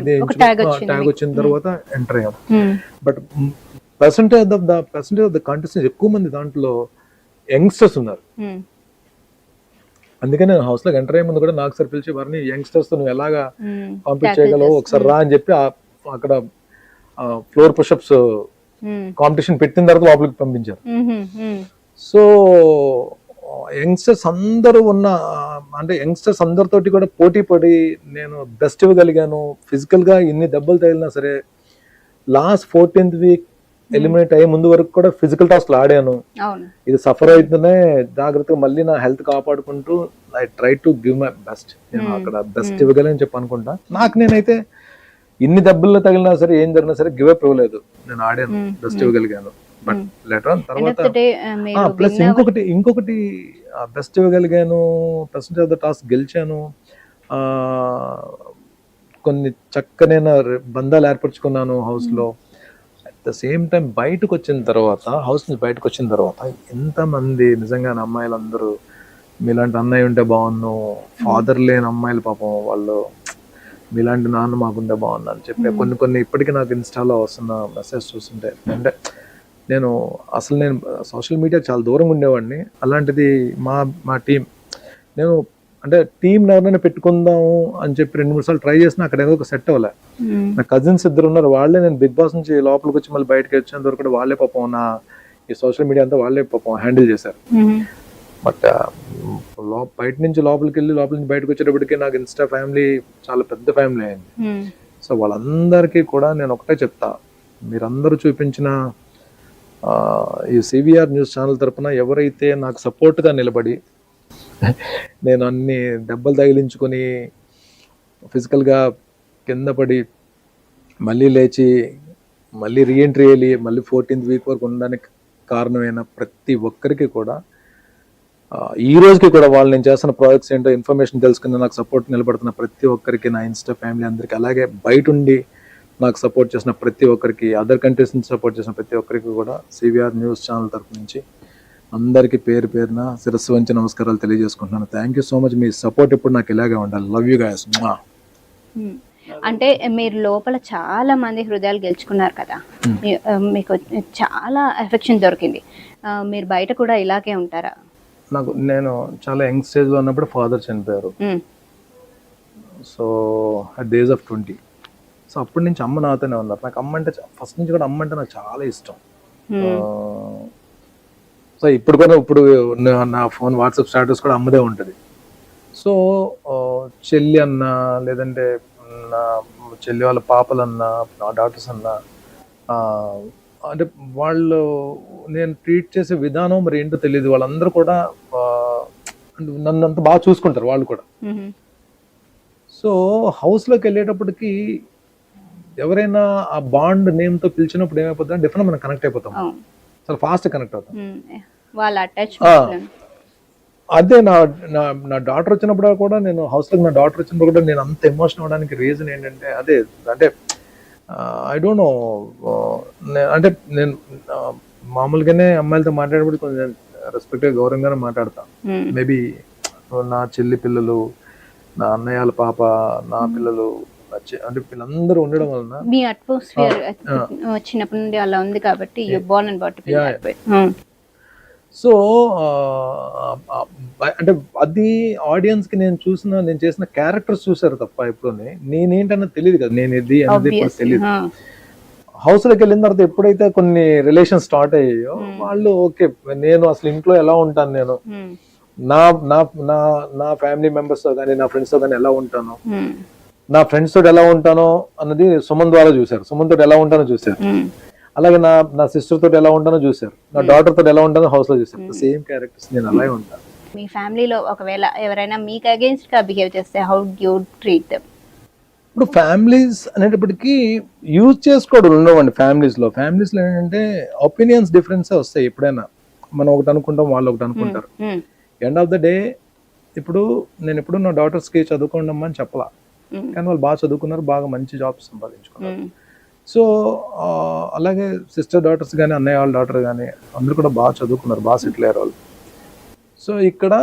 ఇదే ట్యాగ్ వచ్చిన తర్వాత ఎంటర్ అయ్యాం. But percentage of the contestants ఎక్కువ మంది దాంట్లో యంగ్స్టర్స్ ఉన్నారు. అందుకే నేను హౌస్ లోకి ఎంటర్ అయ్యే ముందు కూడా నాకు సార్ పిలిచి వారిని యంగ్స్టర్స్ తో నువ్వు ఎలాగా కాంపీట్ చేయగలవు ఒకసారి రా అని చెప్పి అక్కడ ఫ్లోర్ పుషప్స్ కాంపిటీషన్ పెట్టిన తర్వాత లోపలికి పంపించారు. సో యంగ్స్టర్స్ అందరూ అంటే యంగ్స్టర్స్ అందరితోటి కూడా పోటీ పడి నేను బెస్ట్ ఇవ్వగలిగాను. ఫిజికల్ గా ఇన్ని దెబ్బలు తగిలినా సరే లాస్ట్ 14th వీక్ ఎలిమినేట్ అయ్యే ముందు వరకు కూడా ఫిజికల్ టాస్క్లు ఆడాను. ఇది సఫర్ అవుతూనే జాగ్రత్తగా మళ్ళీ నా హెల్త్ కాపాడుకుంటూ I try to give my best. నేను అక్కడ బెస్ట్ ఇవ్వగలని చెప్పి అనుకుంటా. నాకు నేనైతే ఇన్ని దెబ్బల్లో తగిలినా సరే ఏం జరిగినా సరే గివ్ అప్ ఇవ్వలేదు. నేను ఆడాను, బెస్ట్ ఇవ్వగలిగాను. బట్ లెటర్ ఆన్ తర్వాత ప్లస్ ఇంకొకటి బెస్ట్ ఇవ్వగలిగాను, పర్సెంటేజ్ ఆఫ్ ద టాస్క్ గెలిచాను. కొన్ని చక్కనైన బంధాలు ఏర్పరచుకున్నాను హౌస్ లో. అట్ ద సేమ్ టైం బయటకు వచ్చిన తర్వాత హౌస్ నుంచి బయటకు వచ్చిన తర్వాత ఎంతమంది నిజంగా అమ్మాయిలందరూ మీలాంటి అన్నయ్య ఉంటే బాగున్నాను, ఫాదర్ లేని అమ్మాయిలు పాపం వాళ్ళు మీలాంటి నాన్న మాకుంటే బాగున్నా అని చెప్పి కొన్ని ఇప్పటికీ నాకు ఇన్స్టాలో వస్తున్న మెసేజ్ చూస్తుంటే అంటే నేను సోషల్ మీడియా చాలా దూరంగా ఉండేవాడిని. అలాంటిది మా టీం నేను అంటే టీం ఎవరైనా పెట్టుకుందాము అని చెప్పి 2-3 సార్లు ట్రై చేసినా అక్కడ ఏదో ఒక సెట్ అవ్వలే. నా కజిన్స్ ఇద్దరు ఉన్నారు, వాళ్ళే నేను బిగ్ బాస్ నుంచి లోపలికి వచ్చి మళ్ళీ బయటకి వచ్చేంత వరకు కూడా వాళ్ళే పాపం నా ఈ సోషల్ మీడియా అంతా వాళ్ళే పాపం హ్యాండిల్ చేశారు. బట్ బయట నుంచి లోపలికి వెళ్ళి లోపల నుంచి బయటకు వచ్చేటప్పటికి నాకు ఇన్స్టా ఫ్యామిలీ చాలా పెద్ద ఫ్యామిలీ అయింది. సో వాళ్ళందరికీ కూడా నేను ఒకటే చెప్తా, మీరందరూ చూపించిన ఈ సివిఆర్ న్యూస్ ఛానల్ తరపున ఎవరైతే నాకు సపోర్ట్గా నిలబడి నేను అన్ని దెబ్బలు తగిలించుకొని ఫిజికల్గా కింద పడి మళ్ళీ లేచి మళ్ళీ రీఎంట్రీ వెళ్ళి మళ్ళీ 14th వీక్ వరకు ఉండడానికి కారణమైన ప్రతి ఒక్కరికి కూడా ఈ రోజుకి కూడా వాళ్ళు నేను చేస్తున్న ప్రాజెక్ట్స్ ఏంటో ఇన్ఫర్మేషన్ తెలుసుకుని నాకు సపోర్ట్ నిలబడుతున్న ప్రతి ఒక్కరికి, నా ఇన్స్టా ఫ్యామిలీ అందరికీ, అలాగే బయట ఉండి నాకు సపోర్ట్ చేసిన ప్రతి ఒక్కరికి, అదర్ కంట్రీస్ నుంచి సపోర్ట్ చేసిన ప్రతి ఒక్కరికి కూడా సివిఆర్ న్యూస్ ఛానల్ తరఫు నుంచి అందరికీ పేరు పేరున శిరస్సు వంచి నమస్కారాలు తెలియజేసుకుంటున్నాను. Thank you so much. Me support ఇప్పుడు నాకు ఇలాగే ఉండాలి. Love you guys. అంటే మీరు లోపల చాలా మంది హృదయాలు గెలుచుకున్నారు కదా, మీకు చాలా ఎఫెక్షన్ దొరికింది. మీరు బయట కూడా ఇలాగే ఉంటారా? నేను చాలా యంగ్ స్టేజ్లో ఉన్నప్పుడు ఫాదర్ చనిపోయారు. So at the age of 20. So అప్పటి నుంచి అమ్మ నాతోనే ఉన్నారు. నాకు అమ్మ అంటే ఫస్ట్ నుంచి కూడా అమ్మ అంటే నాకు చాలా ఇష్టం. సో ఇప్పుడు నా ఫోన్ వాట్సాప్ స్టేటస్ కూడా అమ్మదే ఉంటుంది. సో చెల్లి అన్న, లేదంటే నా చెల్లి వాళ్ళ పాపలన్నా, నా డాటర్స్ అన్నా, అంటే వాళ్ళు నేను ట్రీట్ చేసే విధానం మరి ఏంటో తెలియదు. వాళ్ళందరూ కూడా నన్ను అంత బాగా చూసుకుంటారు వాళ్ళు కూడా. సో హౌస్లోకి వెళ్ళేటప్పటికి ఎవరైనా ఆ బాండ్ నేమ్తో పిలిచినప్పుడు ఏమైపోతుంది, డిఫరెంట్ మనం కనెక్ట్ అయిపోతాం, చాలా ఫాస్ట్ కనెక్ట్ అవుతాం. అదే నా డాటర్ వచ్చినప్పుడు కూడా నేను హౌస్లోకి నా డాటర్ వచ్చినప్పుడు కూడా నేను అంత ఎమోషన్ అవ్వడానికి రీజన్ ఏంటంటే అదే. అంటే ఐ డోంట్ నో, అంటే నేను మామూలుగానే అమ్మాయిలతో మాట్లాడేటప్పుడు కొంచెం రెస్పెక్ట్గా గౌరవంగానే మాట్లాడతాను. మేబీ నా చెల్లి పిల్లలు, నా అన్నయ్యల పాప, నా పిల్లలు, అంటే వీళ్ళందరూ ఉండడం వలన మీ అట్మాస్ఫియర్ చిన్నప్పటి నుండి అలా ఉంది కాబట్టి you born and bot. So అంటే అది ఆడియన్స్ కి నేను చేసిన క్యారెక్టర్స్ చూసారు తప్ప ఇప్పుడు నేనేంటన్నది తెలియదు కదా, నేను ఇది అనేది తెలియదు. హౌస్ లోకి వెళ్ళిన తర్వాత ఎప్పుడైతే కొన్ని రిలేషన్ స్టార్ట్ అయ్యాయో వాళ్ళు ఓకే నేను అసలు ఇంట్లో ఎలా ఉంటాను, నేను నా ఫ్యామిలీ మెంబర్స్ తో కానీ నా ఫ్రెండ్స్ తో కానీ ఎలా ఉంటాను, నా ఫ్రెండ్స్ తోటి ఎలా ఉంటానో అన్నది సుమన్ ద్వారా చూసారు. సుమన్ తోటి ఎలా ఉంటానో చూసారు. అలాగే నా సిస్టర్ తోటి ఎలా ఉంటానో చూసారు. నా డాటర్ తోటి ఎలా ఉంటానో హౌస్ లో చూసారు. సేమ్ క్యారెక్టర్స్ నేను అలాగే ఉంటాను. మీ ఫ్యామిలీలో ఒకవేళ ఎవరైనా మీకు అగైన్స్ట్ గా బిహేవ్ చేస్తే how do you treat them? ఇప్పుడు ఫ్యామిలీస్ అనేటప్పటికి యూజ్ చేసుకోవడం ఉండవండి. ఫ్యామిలీస్ లో ఏంటంటే ఒపీనియన్స్ డిఫరెన్స్ వస్తాయి. ఎప్పుడైనా మనం ఒకటి అనుకుంటాం, వాళ్ళు ఒకటి అనుకుంటారు. ఎండ్ ఆఫ్ ద డే ఇప్పుడు నేను ఎప్పుడు నా డాటర్స్ కి చదువుకోండి అని చెప్పలా, కానీ వాళ్ళు బాగా చదువుకున్నారు, బాగా మంచి జాబ్స్ సంపాదించుకున్నారు. సో అలాగే సిస్టర్ డాటర్స్ కానీ, అన్నయ్య వాళ్ళ డాటర్ కానీ అందరూ కూడా బాగా చదువుకున్నారు, బాగా సెటిల్ అయ్యారు వాళ్ళు. సో ఇక్కడ